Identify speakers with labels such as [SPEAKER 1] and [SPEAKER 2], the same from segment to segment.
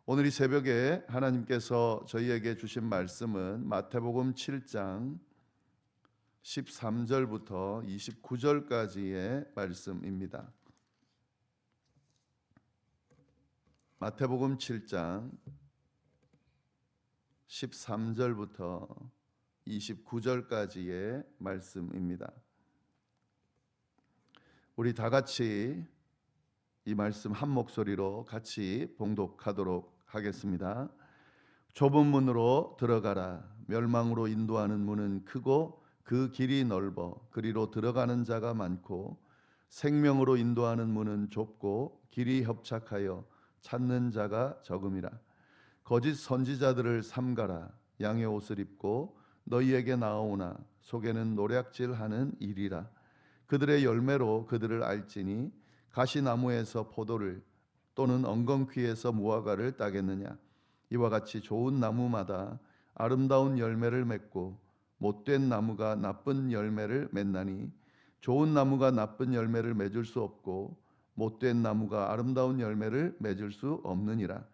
[SPEAKER 1] 오늘 이 새벽에 하나님께서 저희에게 주신 말씀은 마태복음 7장 13절부터 29절까지의 말씀입니다. 마태복음 7장 13절부터 29절까지의 말씀입니다. 우리 다 같이 이 말씀 한 목소리로 같이 봉독하도록 하겠습니다. 좁은 문으로 들어가라. 멸망으로 인도하는 문은 크고 그 길이 넓어 그리로 들어가는 자가 많고 생명으로 인도하는 문은 좁고 길이 협착하여 찾는 자가 적음이라. 거짓 선지자들을 삼가라. 양의 옷을 입고 너희에게 나아오나 속에는 노략질하는 일이라. 그들의 열매로 그들을 알지니 가시나무에서 포도를 또는 엉겅퀴에서 무화과를 따겠느냐. 이와 같이 좋은 나무마다 아름다운 열매를 맺고 못된 나무가 나쁜 열매를 맺나니 좋은 나무가 나쁜 열매를 맺을 수 없고 못된 나무가 아름다운 열매를 맺을 수 없느니라.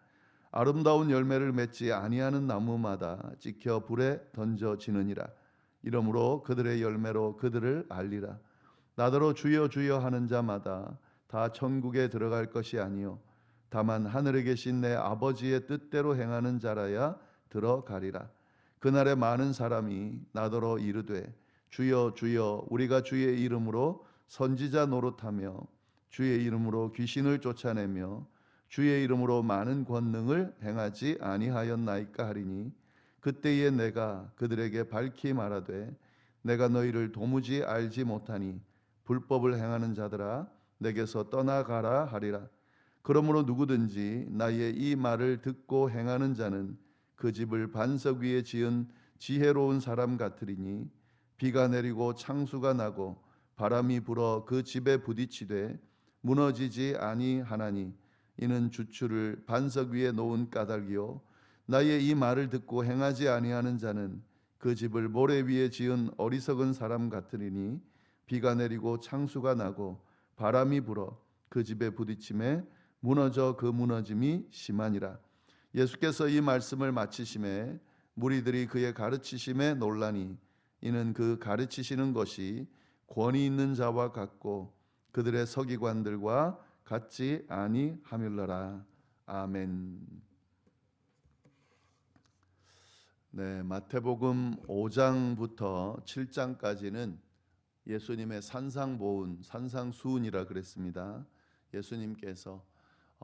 [SPEAKER 1] 아름다운 열매를 맺지 아니하는 나무마다 찍혀 불에 던져지느니라. 이러므로 그들의 열매로 그들을 알리라. 나더러 주여 주여 하는 자마다 다 천국에 들어갈 것이 아니요 다만 하늘에 계신 내 아버지의 뜻대로 행하는 자라야 들어가리라. 그날에 많은 사람이 나더러 이르되 주여 주여 우리가 주의 이름으로 선지자 노릇하며 주의 이름으로 귀신을 쫓아내며 주의 이름으로 많은 권능을 행하지 아니하였나이까 하리니 그때에 내가 그들에게 밝히 말하되 내가 너희를 도무지 알지 못하니 불법을 행하는 자들아 내게서 떠나가라 하리라. 그러므로 누구든지 나의 이 말을 듣고 행하는 자는 그 집을 반석 위에 지은 지혜로운 사람 같으리니 비가 내리고 창수가 나고 바람이 불어 그 집에 부딪히되 무너지지 아니하나니 이는 주추를 반석 위에 놓은 까닭이요 나의 이 말을 듣고 행하지 아니하는 자는 그 집을 모래 위에 지은 어리석은 사람 같으리니 비가 내리고 창수가 나고 바람이 불어 그 집에 부딪힘에 무너져 그 무너짐이 심하니라. 예수께서 이 말씀을 마치심에 무리들이 그의 가르치심에 놀라니 이는 그 가르치시는 것이 권위 있는 자와 같고 그들의 서기관들과 같지 아니하밀러라. 아멘. 네, 마태복음 5장부터 7장까지는 예수님의 산상보훈, 산상수훈이라 그랬습니다. 예수님께서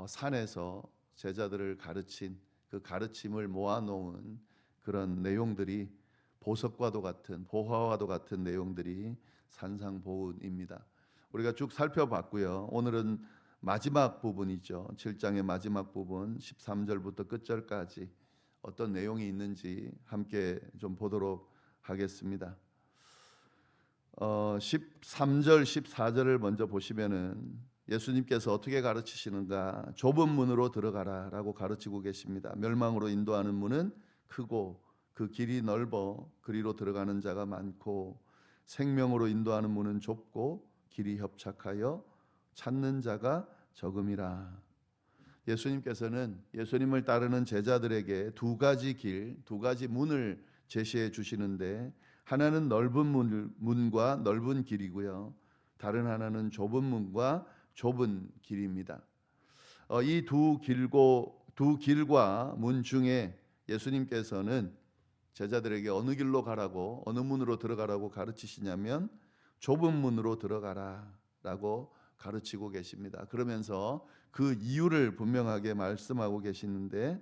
[SPEAKER 1] 산에서 제자들을 가르친 그 가르침을 모아놓은 그런 내용들이 보석과도 같은 보화와도 같은 내용들이 산상보훈입니다. 우리가 쭉 살펴봤고요. 오늘은 마지막 부분이죠. 7장의 마지막 부분 13절부터 끝절까지 어떤 내용이 있는지 함께 좀 보도록 하겠습니다. 13절, 14절을 먼저 보시면은 예수님께서 어떻게 가르치시는가? 좁은 문으로 들어가라라고 가르치고 계십니다. 멸망으로 인도하는 문은 크고 그 길이 넓어 그리로 들어가는 자가 많고 생명으로 인도하는 문은 좁고 길이 협착하여 찾는 자가 적음이라. 예수님께서는 예수님을 따르는 제자들에게 두 가지 길, 두 가지 문을 제시해 주시는데 하나는 넓은 문과 넓은 길이고요. 다른 하나는 좁은 문과 좁은 길입니다. 이 두 길과 문 중에 예수님께서는 제자들에게 어느 길로 가라고 어느 문으로 들어가라고 가르치시냐면 좁은 문으로 들어가라라고 가르치고 계십니다. 그러면서 그 이유를 분명하게 말씀하고 계시는데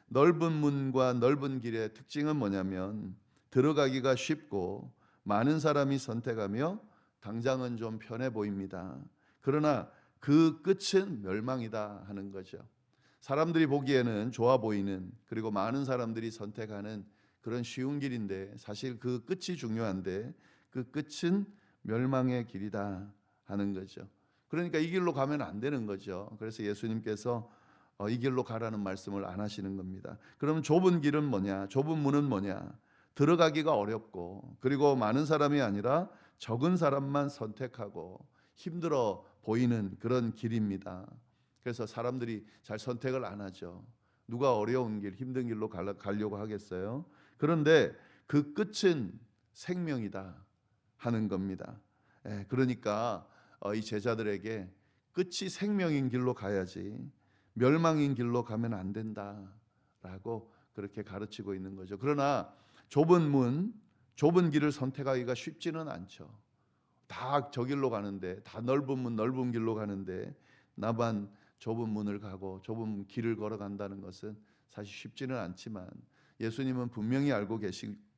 [SPEAKER 1] 넓은 문과 넓은 길의 특징은 뭐냐면 들어가기가 쉽고 많은 사람이 선택하며 당장은 좀 편해 보입니다. 그러나 그 끝은 멸망이다 하는 거죠. 사람들이 보기에는 좋아 보이는 그리고 많은 사람들이 선택하는 그런 쉬운 길인데 사실 그 끝이 중요한데 그 끝은 멸망의 길이다 하는 거죠. 그러니까 이 길로 가면 안 되는 거죠. 그래서 예수님께서 이 길로 가라는 말씀을 안 하시는 겁니다. 그럼 좁은 길은 뭐냐? 좁은 문은 뭐냐? 들어가기가 어렵고 그리고 많은 사람이 아니라 적은 사람만 선택하고 힘들어 보이는 그런 길입니다. 그래서 사람들이 잘 선택을 안 하죠. 누가 어려운 길, 힘든 길로 가려고 하겠어요? 그런데 그 끝은 생명이다 하는 겁니다. 그러니까 이 제자들에게 끝이 생명인 길로 가야지 멸망인 길로 가면 안 된다라고 그렇게 가르치고 있는 거죠. 그러나 좁은 문, 좁은 길을 선택하기가 쉽지는 않죠. 다 저 길로 가는데, 다 넓은 문, 넓은 길로 가는데 나만 좁은 문을 가고 좁은 길을 걸어간다는 것은 사실 쉽지는 않지만 예수님은 분명히 알고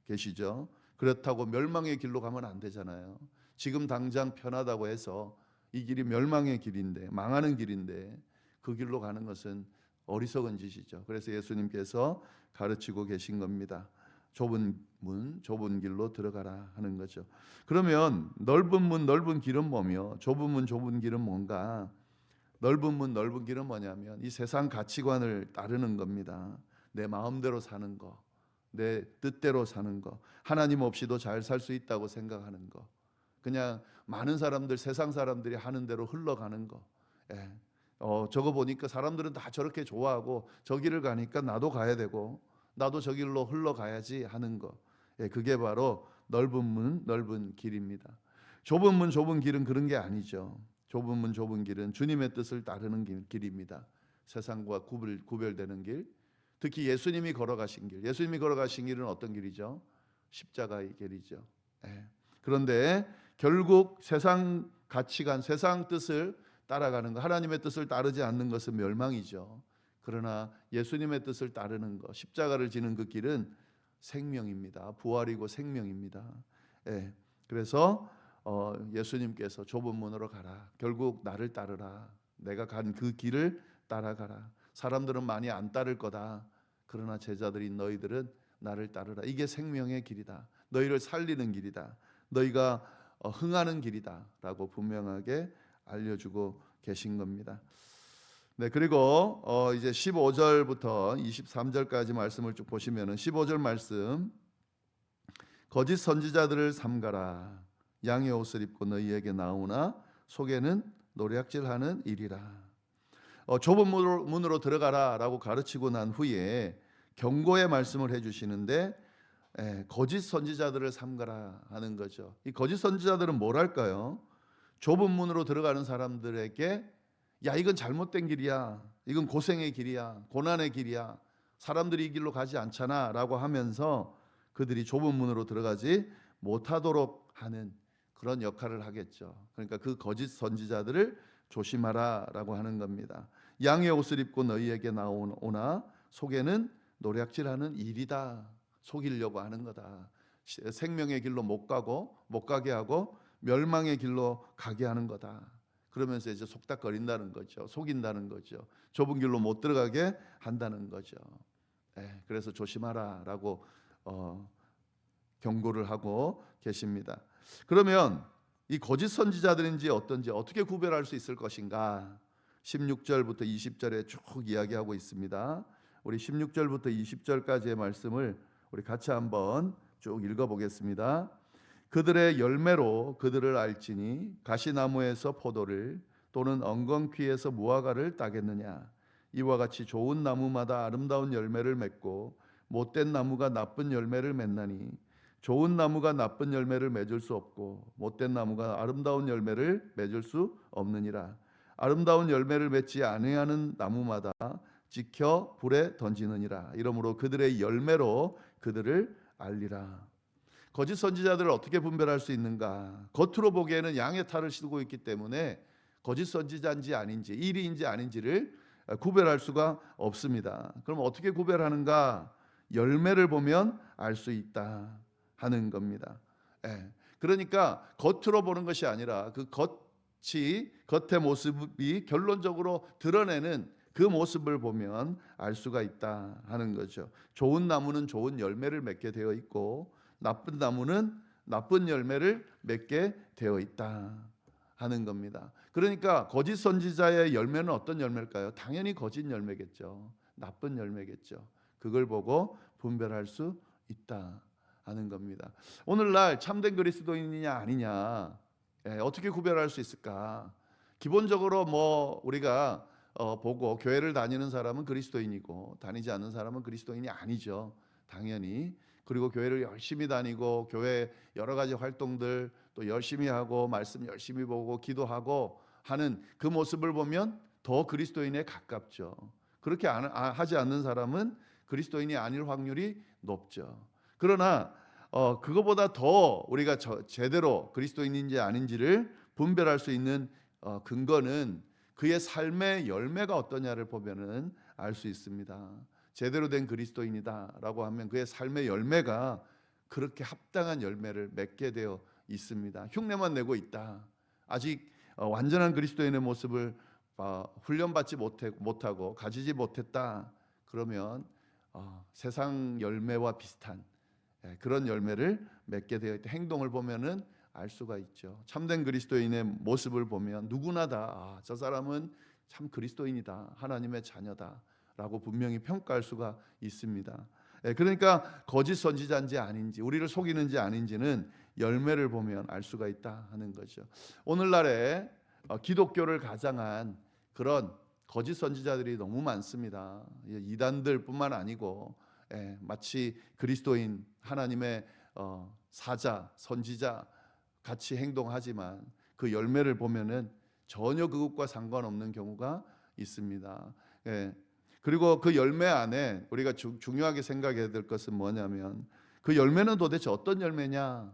[SPEAKER 1] 계시죠. 그렇다고 멸망의 길로 가면 안 되잖아요. 지금 당장 편하다고 해서 이 길이 멸망의 길인데, 망하는 길인데 그 길로 가는 것은 어리석은 짓이죠. 그래서 예수님께서 가르치고 계신 겁니다. 좁은 문, 좁은 길로 들어가라 하는 거죠. 그러면 넓은 문, 넓은 길은 뭐며 좁은 문, 좁은 길은 뭔가? 넓은 문, 넓은 길은 뭐냐면 이 세상 가치관을 따르는 겁니다. 내 마음대로 사는 거, 내 뜻대로 사는 거, 하나님 없이도 잘 살 수 있다고 생각하는 거, 그냥 많은 사람들, 세상 사람들이 하는 대로 흘러가는 거. 예. 저거 보니까 사람들은 다 저렇게 좋아하고 저 길을 가니까 나도 가야 되고 나도 저 길로 흘러가야지 하는 거. 예, 그게 바로 넓은 문, 넓은 길입니다. 좁은 문, 좁은 길은 그런 게 아니죠. 좁은 문, 좁은 길은 주님의 뜻을 따르는 길입니다. 세상과 구별되는 길. 특히 예수님이 걸어가신 길. 예수님이 걸어가신 길은 어떤 길이죠? 십자가의 길이죠. 예. 그런데 결국 세상 가치관, 세상 뜻을 따라가는 것, 하나님의 뜻을 따르지 않는 것은 멸망이죠. 그러나 예수님의 뜻을 따르는 것, 십자가를 지는 그 길은 생명입니다. 부활이고 생명입니다. 예. 그래서 예수님께서 좁은 문으로 가라. 결국 나를 따르라. 내가 간 그 길을 따라가라. 사람들은 많이 안 따를 거다. 그러나 제자들인 너희들은 나를 따르라. 이게 생명의 길이다. 너희를 살리는 길이다. 너희가 흥하는 길이다라고 분명하게 알려주고 계신 겁니다. 네, 그리고 이제 15절부터 23절까지 말씀을 쭉 보시면은 15절 말씀, 거짓 선지자들을 삼가라. 양의 옷을 입고 너희에게 나오나 속에는 노략질하는 일이라. 좁은 문으로 들어가라라고 가르치고 난 후에 경고의 말씀을 해주시는데, 거짓 선지자들을 삼가라 하는 거죠. 이 거짓 선지자들은 뭘 할까요? 좁은 문으로 들어가는 사람들에게 야, 이건 잘못된 길이야, 이건 고생의 길이야, 고난의 길이야, 사람들이 이 길로 가지 않잖아 라고 하면서 그들이 좁은 문으로 들어가지 못하도록 하는 그런 역할을 하겠죠. 그러니까 그 거짓 선지자들을 조심하라 라고 하는 겁니다. 양의 옷을 입고 너희에게 나오나 속에는 노략질하는 일이다. 속이려고 하는 거다. 생명의 길로 못 가게 하고 멸망의 길로 가게 하는 거다. 그러면서 이제 속닥거린다는 거죠. 속인다는 거죠. 좁은 길로 못 들어가게 한다는 거죠. 그래서 조심하라라고 경고를 하고 계십니다. 그러면 이 거짓 선지자들인지 어떤지 어떻게 구별할 수 있을 것인가? 16절부터 20절에 쭉 이야기하고 있습니다. 우리 16절부터 20절까지의 말씀을 우리 같이 한번 쭉 읽어보겠습니다. 그들의 열매로 그들을 알지니 가시나무에서 포도를 또는 엉겅퀴에서 무화과를 따겠느냐. 이와 같이 좋은 나무마다 아름다운 열매를 맺고 못된 나무가 나쁜 열매를 맺나니 좋은 나무가 나쁜 열매를 맺을 수 없고 못된 나무가 아름다운 열매를 맺을 수 없느니라. 아름다운 열매를 맺지 아니하는 나무마다 지켜 불에 던지느니라. 이러므로 그들의 열매로 그들을 알리라. 거짓 선지자들을 어떻게 분별할 수 있는가? 겉으로 보기에는 양의 탈을 쓰고 있기 때문에 거짓 선지자인지 아닌지, 일인지 아닌지를 구별할 수가 없습니다. 그럼 어떻게 구별하는가? 열매를 보면 알 수 있다 하는 겁니다. 그러니까 겉으로 보는 것이 아니라 그 겉의 모습이 결론적으로 드러내는 그 모습을 보면 알 수가 있다 하는 거죠. 좋은 나무는 좋은 열매를 맺게 되어 있고 나쁜 나무는 나쁜 열매를 맺게 되어 있다 하는 겁니다. 그러니까 거짓 선지자의 열매는 어떤 열매일까요? 당연히 거짓 열매겠죠. 나쁜 열매겠죠. 그걸 보고 분별할 수 있다 하는 겁니다. 오늘날 참된 그리스도인이냐 아니냐 어떻게 구별할 수 있을까? 기본적으로 우리가 보고 교회를 다니는 사람은 그리스도인이고 다니지 않는 사람은 그리스도인이 아니죠. 당연히. 그리고 교회를 열심히 다니고 교회 여러 가지 활동들 또 열심히 하고 말씀 열심히 보고 기도하고 하는 그 모습을 보면 더 그리스도인에 가깝죠. 그렇게 하지 않는 사람은 그리스도인이 아닐 확률이 높죠. 그러나 그거보다 더 우리가 제대로 그리스도인인지 아닌지를 분별할 수 있는 근거는 그의 삶의 열매가 어떠냐를 보면은 알 수 있습니다. 제대로 된 그리스도인이다라고 하면 그의 삶의 열매가 그렇게 합당한 열매를 맺게 되어 있습니다. 흉내만 내고 있다. 아직 완전한 그리스도인의 모습을 훈련받지 못하고 가지지 못했다. 그러면 세상 열매와 비슷한 그런 열매를 맺게 되어 있다. 행동을 보면은 알 수가 있죠. 참된 그리스도인의 모습을 보면 누구나 다 저 사람은 참 그리스도인이다. 하나님의 자녀다라고 분명히 평가할 수가 있습니다. 그러니까 거짓 선지자인지 아닌지 우리를 속이는지 아닌지는 열매를 보면 알 수가 있다 하는 거죠. 오늘날에 기독교를 가장한 그런 거짓 선지자들이 너무 많습니다. 이단들뿐만 아니고 마치 그리스도인 하나님의 사자 선지자 같이 행동하지만 그 열매를 보면은 전혀 그것과 상관없는 경우가 있습니다. 그리고 그 열매 안에 우리가 중요하게 생각해야 될 것은 뭐냐면 그 열매는 도대체 어떤 열매냐?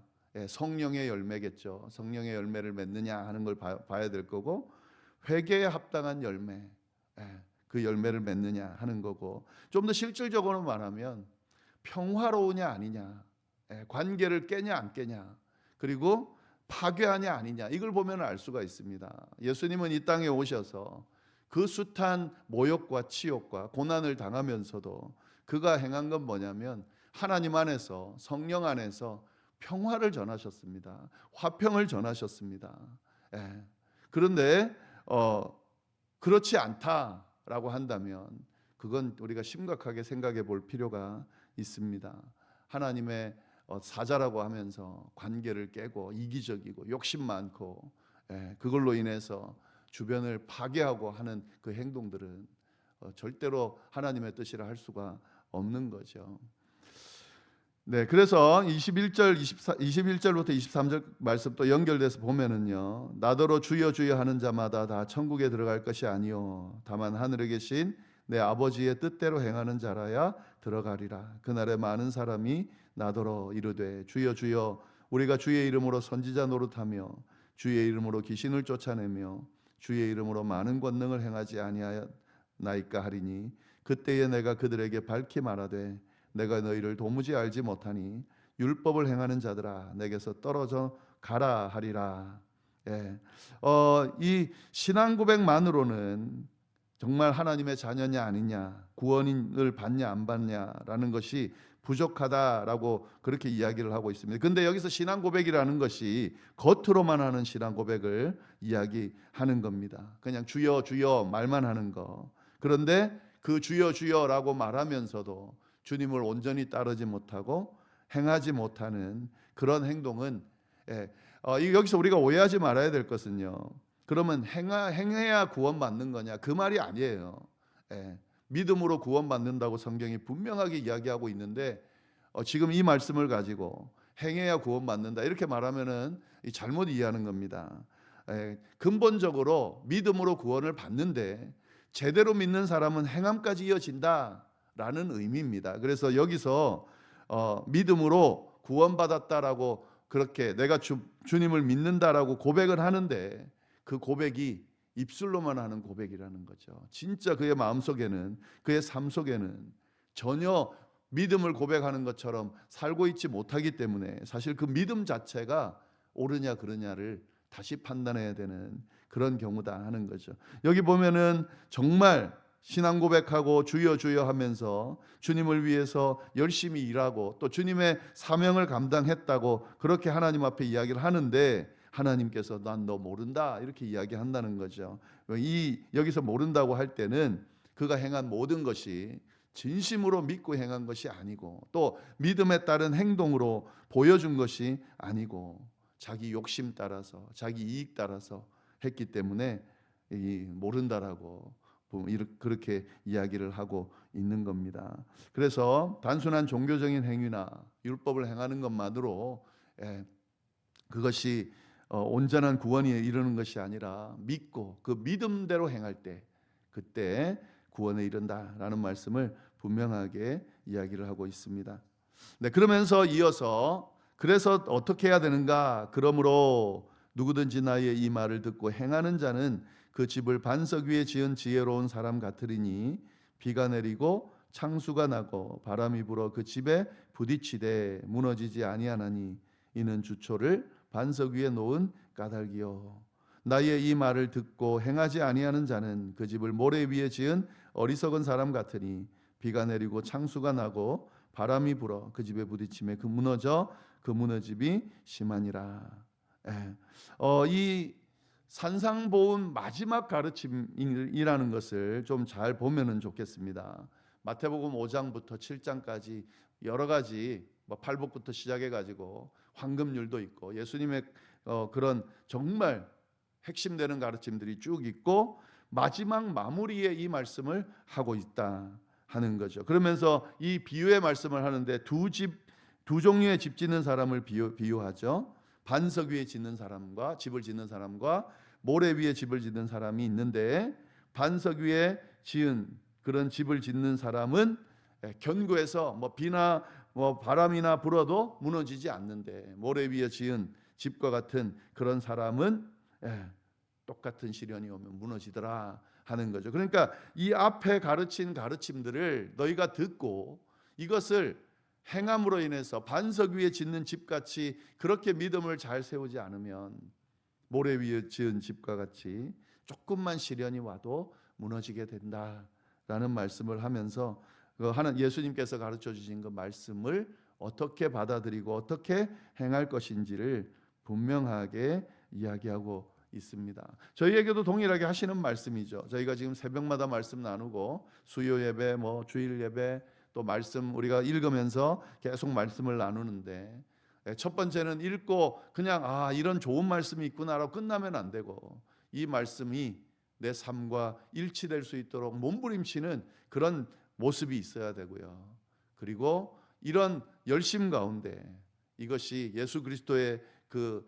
[SPEAKER 1] 성령의 열매겠죠. 성령의 열매를 맺느냐 하는 걸 봐야 될 거고 회개에 합당한 열매, 그 열매를 맺느냐 하는 거고 좀 더 실질적으로 말하면 평화로우냐 아니냐, 관계를 깨냐 안 깨냐, 그리고 파괴하냐 아니냐 이걸 보면 알 수가 있습니다. 예수님은 이 땅에 오셔서 그 숱한 모욕과 치욕과 고난을 당하면서도 그가 행한 건 뭐냐면 하나님 안에서 성령 안에서 평화를 전하셨습니다. 화평을 전하셨습니다. 그런데 그렇지 않다라고 한다면 그건 우리가 심각하게 생각해 볼 필요가 있습니다. 하나님의 사자라고 하면서 관계를 깨고 이기적이고 욕심 많고 그걸로 인해서 주변을 파괴하고 하는 그 행동들은 절대로 하나님의 뜻이라 할 수가 없는 거죠. 그래서 21절부터 23절 말씀 또 연결돼서 보면은요. 나더러 주여 주여 하는 자마다 다 천국에 들어갈 것이 아니요 다만 하늘에 계신 내 아버지의 뜻대로 행하는 자라야 들어가리라. 그날에 많은 사람이 나더러 이르되 주여 주여 우리가 주의 이름으로 선지자 노릇하며 주의 이름으로 귀신을 쫓아내며 주의 이름으로 많은 권능을 행하지 아니하였나이까 하리니 그때에 내가 그들에게 밝히 말하되 내가 너희를 도무지 알지 못하니 율법을 행하는 자들아 내게서 떨어져 가라 하리라. 이 신앙 고백만으로는 정말 하나님의 자녀냐 아니냐, 구원을 받냐 안 받냐라는 것이 부족하다라고 그렇게 이야기를 하고 있습니다. 근데 여기서 신앙 고백이라는 것이 겉으로만 하는 신앙 고백을 이야기하는 겁니다. 그냥 주여 주여 말만 하는 거. 그런데 그 주여 주여라고 말하면서도 주님을 온전히 따르지 못하고 행하지 못하는 그런 행동은 여기서 우리가 오해하지 말아야 될 것은요. 그러면 행해야 구원받는 거냐? 그 말이 아니에요. 믿음으로 구원받는다고 성경이 분명하게 이야기하고 있는데 지금 이 말씀을 가지고 행해야 구원받는다 이렇게 말하면은 잘못 이해하는 겁니다. 근본적으로 믿음으로 구원을 받는데 제대로 믿는 사람은 행함까지 이어진다라는 의미입니다. 그래서 여기서 믿음으로 구원받았다라고 그렇게 내가 주님을 믿는다라고 고백을 하는데 그 고백이 입술로만 하는 고백이라는 거죠. 진짜 그의 마음속에는 그의 삶 속에는 전혀 믿음을 고백하는 것처럼 살고 있지 못하기 때문에 사실 그 믿음 자체가 옳으냐 그르냐를 다시 판단해야 되는 그런 경우다 하는 거죠. 여기 보면은 정말 신앙 고백하고 주여 주여 하면서 주님을 위해서 열심히 일하고 또 주님의 사명을 감당했다고 그렇게 하나님 앞에 이야기를 하는데 하나님께서 난 너 모른다 이렇게 이야기한다는 거죠. 여기서 모른다고 할 때는 그가 행한 모든 것이 진심으로 믿고 행한 것이 아니고 또 믿음에 따른 행동으로 보여준 것이 아니고 자기 욕심 따라서 자기 이익 따라서 했기 때문에 모른다라고 그렇게 이야기를 하고 있는 겁니다. 그래서 단순한 종교적인 행위나 율법을 행하는 것만으로 그것이 온전한 구원에 이르는 것이 아니라 믿고 그 믿음대로 행할 때 그때 구원에 이른다라는 말씀을 분명하게 이야기를 하고 있습니다. 네, 그러면서 이어서 그래서 어떻게 해야 되는가? 그러므로 누구든지 나의 이 말을 듣고 행하는 자는 그 집을 반석 위에 지은 지혜로운 사람 같으리니 비가 내리고 창수가 나고 바람이 불어 그 집에 부딪히되 무너지지 아니하나니 이는 주초를 반석 위에 놓은 까닭이요. 나의 이 말을 듣고 행하지 아니하는 자는 그 집을 모래 위에 지은 어리석은 사람 같으니 비가 내리고 창수가 나고 바람이 불어 그 집에 부딪히매 그 무너짐이 심하니라. 이 산상보훈 마지막 가르침이라는 것을 좀 잘 보면은 좋겠습니다. 마태복음 5장부터 7장까지 여러 가지 팔복부터 시작해 가지고 황금률도 있고 예수님의 그런 정말 핵심되는 가르침들이 쭉 있고 마지막 마무리에 이 말씀을 하고 있다 하는 거죠. 그러면서 이 비유의 말씀을 하는데 두 종류의 집 짓는 사람을 비유하죠. 반석 위에 짓는 사람과 집을 짓는 사람과 모래 위에 집을 짓는 사람이 있는데 반석 위에 지은 그런 집을 짓는 사람은 견고해서 비나 바람이나 불어도 무너지지 않는데 모래 위에 지은 집과 같은 그런 사람은 똑같은 시련이 오면 무너지더라 하는 거죠. 그러니까 이 앞에 가르친 가르침들을 너희가 듣고 이것을 행함으로 인해서 반석 위에 짓는 집같이 그렇게 믿음을 잘 세우지 않으면 모래 위에 지은 집과 같이 조금만 시련이 와도 무너지게 된다라는 말씀을 하면서 예수님께서 가르쳐 주신 그 말씀을 어떻게 받아들이고 어떻게 행할 것인지를 분명하게 이야기하고 있습니다. 저희에게도 동일하게 하시는 말씀이죠. 저희가 지금 새벽마다 말씀 나누고 수요 예배, 주일 예배 또 말씀 우리가 읽으면서 계속 말씀을 나누는데 첫 번째는 읽고 그냥 이런 좋은 말씀이 있구나라고 끝나면 안 되고 이 말씀이 내 삶과 일치될 수 있도록 몸부림치는 그런 모습이 있어야 되고요. 그리고 이런 열심 가운데 이것이 예수 그리스도의 그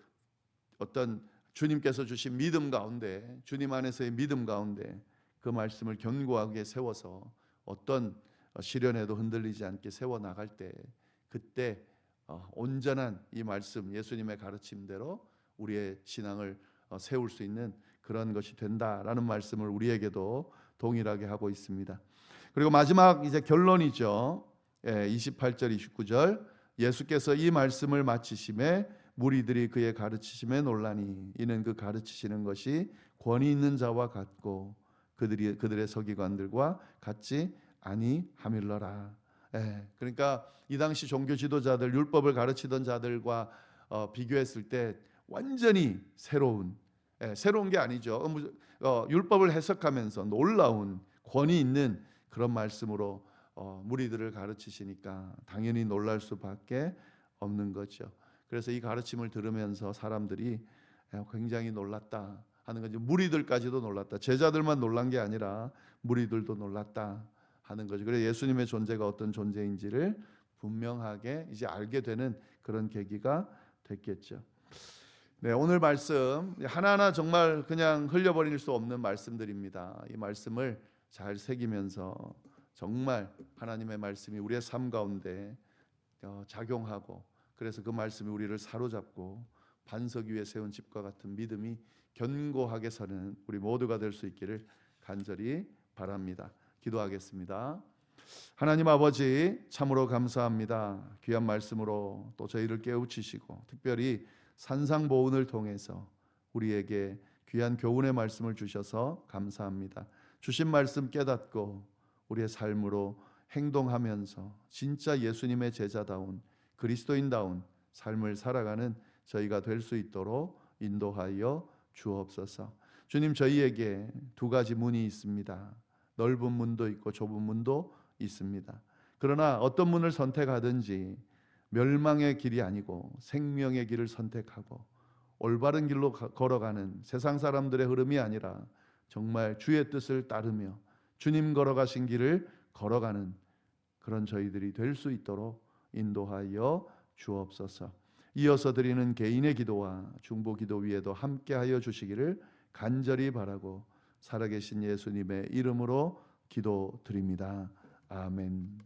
[SPEAKER 1] 어떤 주님께서 주신 믿음 가운데 주님 안에서의 믿음 가운데 그 말씀을 견고하게 세워서 어떤 시련에도 흔들리지 않게 세워 나갈 때 그때 온전한 이 말씀 예수님의 가르침대로 우리의 신앙을 세울 수 있는 그런 것이 된다라는 말씀을 우리에게도 동일하게 하고 있습니다. 그리고 마지막 이제 결론이죠. 28절 29절 예수께서 이 말씀을 마치심에 무리들이 그의 가르치심에 놀라니 이는 그 가르치시는 것이 권위 있는 자와 같고 그들의 서기관들과 같지 아니함일러라. 그러니까 이 당시 종교 지도자들 율법을 가르치던 자들과 비교했을 때 완전히 새로운 게 아니죠. 율법을 해석하면서 놀라운 권위 있는 그런 말씀으로 무리들을 가르치시니까 당연히 놀랄 수밖에 없는 거죠. 그래서 이 가르침을 들으면서 사람들이 굉장히 놀랐다 하는 거죠. 무리들까지도 놀랐다. 제자들만 놀란 게 아니라 무리들도 놀랐다 하는 거죠. 그래서 예수님의 존재가 어떤 존재인지를 분명하게 이제 알게 되는 그런 계기가 됐겠죠. 네, 오늘 말씀 하나하나 정말 그냥 흘려버릴 수 없는 말씀들입니다. 이 말씀을 잘 새기면서 정말 하나님의 말씀이 우리의 삶 가운데 작용하고 그래서 그 말씀이 우리를 사로잡고 반석 위에 세운 집과 같은 믿음이 견고하게 서는 우리 모두가 될 수 있기를 간절히 바랍니다. 기도하겠습니다. 하나님 아버지 참으로 감사합니다. 귀한 말씀으로 또 저희를 깨우치시고 특별히 산상보훈을 통해서 우리에게 귀한 교훈의 말씀을 주셔서 감사합니다. 주신 말씀 깨닫고 우리의 삶으로 행동하면서 진짜 예수님의 제자다운 그리스도인다운 삶을 살아가는 저희가 될 수 있도록 인도하여 주옵소서. 주님 저희에게 두 가지 문이 있습니다. 넓은 문도 있고 좁은 문도 있습니다. 그러나 어떤 문을 선택하든지 멸망의 길이 아니고 생명의 길을 선택하고 올바른 길로 걸어가는 세상 사람들의 흐름이 아니라 정말 주의 뜻을 따르며 주님 걸어가신 길을 걸어가는 그런 저희들이 될 수 있도록 인도하여 주옵소서. 이어서 드리는 개인의 기도와 중보기도 위에도 함께하여 주시기를 간절히 바라고 살아계신 예수님의 이름으로 기도드립니다. 아멘.